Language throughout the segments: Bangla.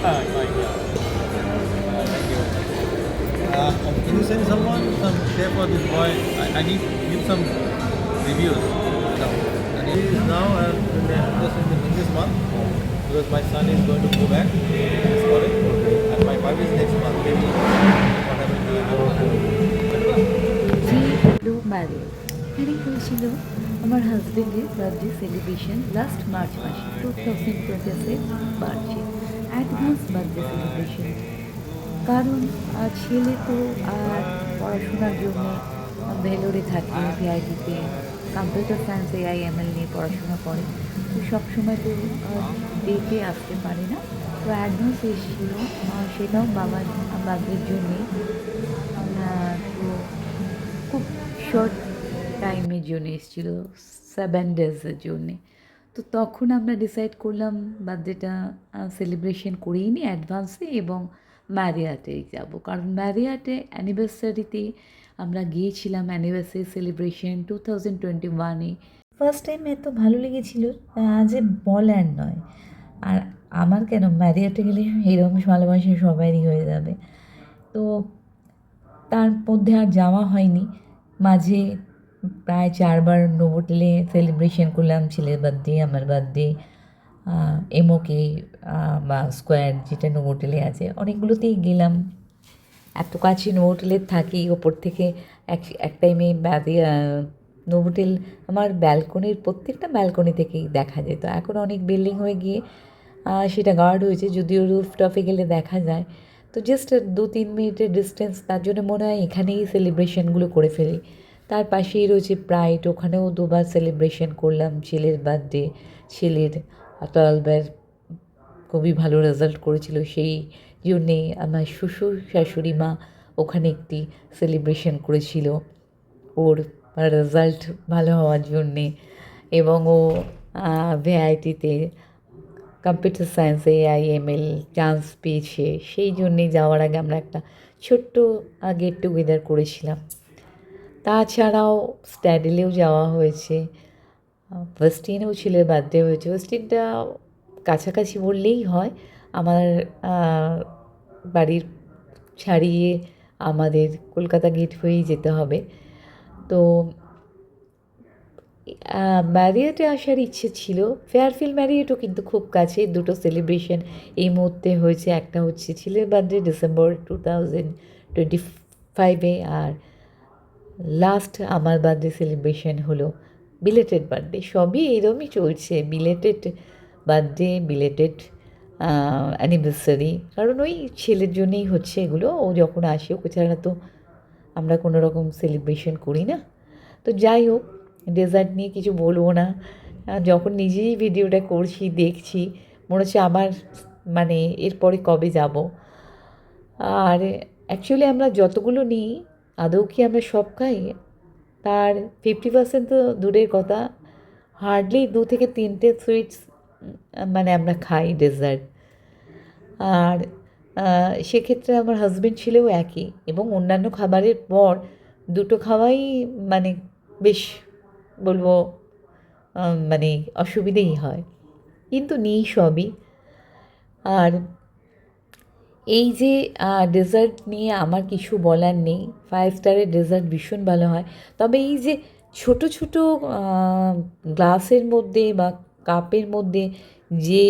Fine, yeah. Thank you. Can you send someone some share for this boy? I need give some reviews now. And he is now in this month because my son is going to go back to his college and my wife is next month. Maybe what happened to blue marriage এটাই হয়েছিল আমার হাজবেন্ডের বার্থডে সেলিব্রেশন লাস্ট মার্চ মাসে 2026 মার্চে অ্যাডভান্স বার্থডে সেলিব্রেশন। কারণ ছেলে তো আর পড়াশোনার জন্য ভেলোরে থাকে, ভিআইটিতে কম্পিউটার সায়েন্স AIML নিয়ে পড়াশোনা করে, তো সবসময় তো ডেটে আসতে পারে না, তো অ্যাডভান্স এসেছিল সেটাও বাবার বার্থডের জন্যে। তো খুব শর্ট টাইমের জন্য এসেছিলো, 7 ডেজের জন্যে। তো তখন আমরা ডিসাইড করলাম বার্থডেটা সেলিব্রেশন করেই নি অ্যাডভান্সে এবং ম্যারিয়াটেই যাব, কারণ ম্যারিয়াটে অ্যানিভার্সারিতে আমরা গিয়েছিলাম অ্যানিভার্সারি সেলিব্রেশন 2021-এ। ফার্স্ট টাইম এত ভালো লেগেছিল যে বলার নয়। আর আমার কেন ম্যারিয়াটে গেলে এরকম ভালোবাসা সবারই হয়ে যাবে। তো তার মধ্যে আর যাওয়া হয়নি, মাঝে প্রায় 4বার নোভোটেলে সেলিব্রেশন করলাম, ছেলের বার্থডে, আমার বার্থডে, এমওকে বা স্কোয়ার যেটা নোভোটেলে আছে, অনেকগুলোতেই গেলাম। এত কাছে নোভোটেলের থাকি, ওপর থেকে এক টাইমে নোভোটেল আমার ব্যালকনির প্রত্যেকটা ব্যালকনি থেকেই দেখা যেত। এখন অনেক বিল্ডিং হয়ে গিয়ে সেটা গার্ড হয়েছে, যদিও রুফটপে গেলে দেখা যায়। তো জাস্ট 2-3 মিনিটের ডিস্টেন্স, তার জন্য মনে হয় এখানেই সেলিব্রেশনগুলো করে ফেলি। তার পাশেই রয়েছে প্রাইড, ওখানেও 2বার সেলিব্রেশন করলাম ছেলের বার্থডে। ছেলের 12-এর খুবই ভালো রেজাল্ট করেছিল, সেই জন্যে আমার শ্বশুর শাশুড়ি মা ওখানে একটি সেলিব্রেশন করেছিল ওর রেজাল্ট ভালো হওয়ার জন্যে। এবং ও ভিআইটিতে কম্পিউটার সায়েন্স AIML চান্স পেয়েছে, সেই জন্যে যাওয়ার আগে আমরা একটা ছোট্ট গেট টুগেদার করেছিলাম। তাছাড়াও স্ট্যাডিলেও যাওয়া হয়েছে, ওয়েস্টিনেও ছেলের বার্থডে হয়েছে। ওয়েস্টিনটা কাছাকাছি বললেই হয়, আমার বাড়ির ছাড়িয়ে আমাদের কলকাতা গেট হয়েই যেতে হবে। তো ম্যারিয়েটে আসার ইচ্ছে ছিল, ফেয়ারফিল্ড ম্যারিয়েটও কিন্তু খুব কাছে। দুটো সেলিব্রেশন এই মুহূর্তে হয়েছে, একটা হচ্ছে ছেলের বার্থডে ডিসেম্বর 2025-এ, আর লাস্ট আমার বার্থডে সেলিব্রেশন হলো বিলেটেড বার্থডে। সবই এরমই চলছে, বিলেটেড বার্থডে, বিলেটেড অ্যানিভার্সারি, কারণ ওই ছেলের জন্যেই হচ্ছে এগুলো। ও যখন আসে, ওকে ছাড়া তো আমরা কোনো রকম সেলিব্রেশন করি না। তো যাই হোক, ডেজার্ট নিয়ে কিছু বলবো না। যখন নিজেই ভিডিওটা করছি, দেখছি, মনে হচ্ছে আমার মানে এরপরে কবে যাব। আর অ্যাকচুয়ালি আমরা যতগুলো নিই, আদৌ কি আমরা সব খাই? তার 50% তো দূরের কথা, হার্ডলি 2 থেকে 3টে সুইটস মানে আমরা খাই ডেজার্ট। আর সেক্ষেত্রে আমার হাজব্যান্ড ছিলেও একই, এবং অন্যান্য খাবারের পর দুটো খাওয়াই মানে বেশ বলবো মানে অসুবিধেই হয়, কিন্তু নেই সবই। আর এই যে ডেজার্ট নিয়ে আমার কিছু বলার নেই, 5 স্টারের ডেজার্ট ভীষণ ভালো হয়। তবে এই যে ছোট ছোট গ্লাসের মধ্যে বা কাপের মধ্যে যে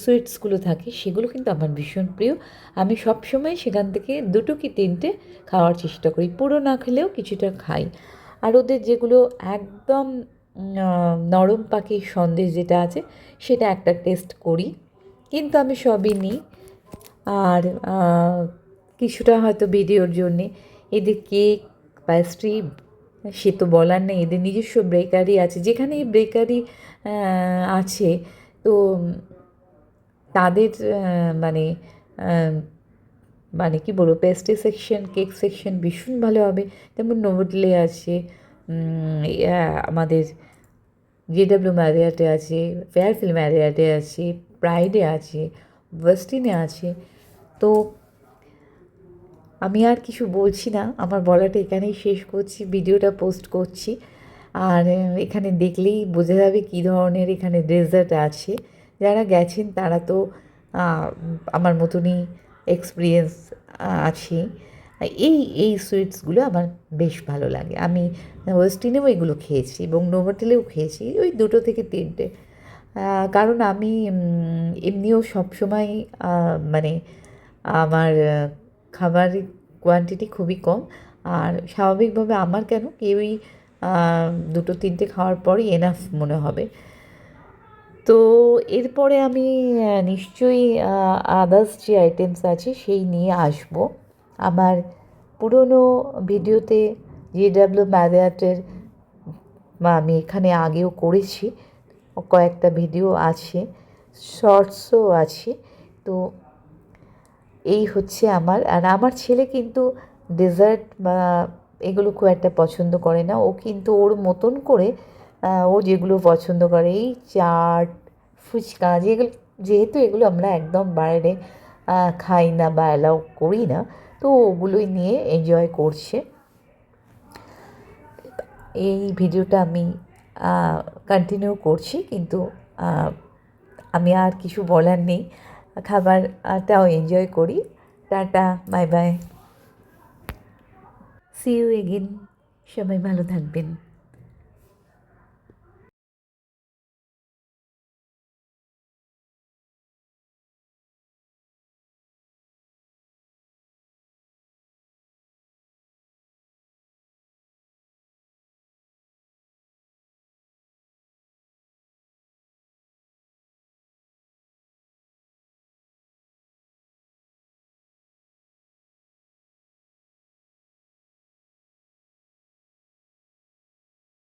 সুইটসগুলো থাকে, সেগুলো কিন্তু আমার ভীষণ প্রিয়। আমি সবসময় সেখান থেকে 2 কি 3টে খাওয়ার চেষ্টা করি, পুরো না খেলেও কিছুটা খাই। আর ওদের যেগুলো একদম নরম পাখির সন্দেশ যেটা আছে, সেটা একটা টেস্ট করি, কিন্তু আমি সবই নিই। আর কিছুটা হয়তো ভিডিওর জন্যে। এদের কেক, প্যাস্ট্রি, সে তো বলার নেই। এদের নিজস্ব বেকারি আছে, যেখানে এই বেকারি আছে, তো তাদের মানে মানে কী বলবো, পেস্ট্রি সেকশন, কেক সেকশন ভীষণ ভালো হবে। যেমন নোভোটেলে আছে, আমাদের JW ম্যারিয়াটে আছে, ফেয়ারফিল্ড ম্যারিয়াটে আছে, প্রাইডে আছে, ওয়েস্টিনে আছে। তো আমি আর কিছু বলছি না, আমার বলাটা এখানেই শেষ করছি, ভিডিওটা পোস্ট করছি। আর এখানে দেখলেই বোঝা যাবে কী ধরনের এখানে ডেজার্ট আছে। যারা গেছেন তারা তো আমার মতনই এক্সপিরিয়েন্স আছে। এই সুইটসগুলো আমার বেশ ভালো লাগে। আমি ওয়েস্টিনেও এগুলো খেয়েছি এবং নোভোটেলেও খেয়েছি, ওই 2 থেকে 3টে। কারণ আমি এমনিও সবসময় মানে আমার খাবারের কোয়ান্টিটি খুবই কম। আর স্বাভাবিকভাবে আমার কেন কেউই 2-3টে খাওয়ার পরই এনাফ মনে হবে। তো এরপরে আমি নিশ্চয়ই আদার্স যে আইটেমস আছে সেই নিয়ে আসবো। আমার পুরনো ভিডিওতে JW Marriott-এর আমি এখানে আগেও করেছি, কয়েকটা ভিডিও আছে, শর্টসও আছে। তো এই হচ্ছে আমার। আর আমার ছেলে কিন্তু ডেজার্ট বা এগুলো খুব একটা পছন্দ করে না। ও কিন্তু ওর মতন করে ও যেগুলো পছন্দ করে, এই চাট, ফুচকা, যেহেতু এগুলো আমরা একদম বাইরে খাই না বা অ্যালাউ করি না, তো ওগুলোই নিয়ে এনজয় করছে। এই ভিডিওটা আমি কন্টিনিউ করছি, কিন্তু আমি আর কিছু বলার নেই। খাবারটাও এনজয় করি। Tata, bye bye, see you again. সবাই ভালো থাকবেন।